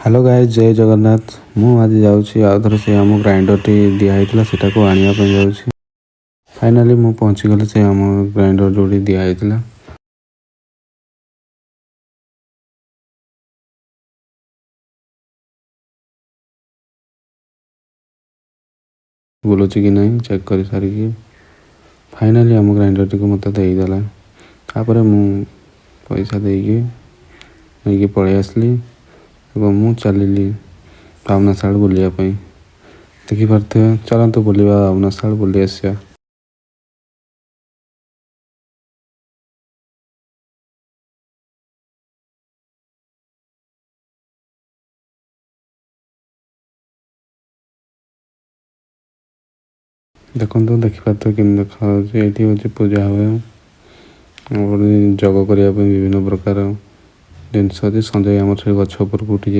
Hello guys, जय जगन्नाथ। मु आज जाऊँगी आउ थे से आम ग्राइंडर टी दिखाई सेटा को आने जाऊँगी। फाइनाली मु पहुँची गली से आम ग्राइंडर जो दिखाई बोलुची कि नहीं चेक कर सारिकी फाइनाली आम ग्राइंडर टी को मत देदेला। तापर मु पैसा देकी नहीं पलि आसली और मु चलिली बावनाशाल बुलायापी। देखिपे चलतु बुलवा बावनाशाल बुली आसा। देखो देखिपे कि देखा ये हूँ पूजा हुए और जग करने विभिन्न प्रकार जिनस अच्छे संजय आम से गछ उपर उठी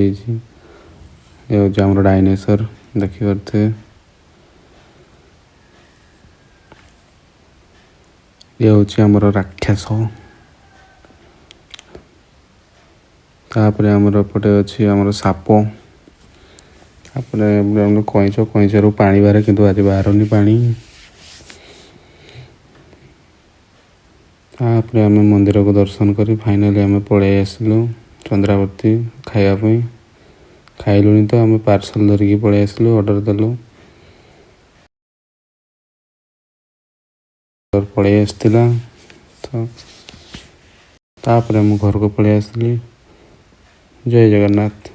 जाम डायनेसर देखिपे ये हूँ आमर राक्षस। तापर आमर पटे अच्छी आमर साप कईच कईच रू पा बाहर कि आज बाहरनी पानी। तापर आम मंदिर को दर्शन कर फाइनाली आम पलि आसलु चंद्रावती खायापी। खाइलुनी तो आम पार्सल धरिकी पलि आसलु ऑर्डर देलु पलि आसला। तो तापर आम घर को पलि आसली। जय जगन्नाथ।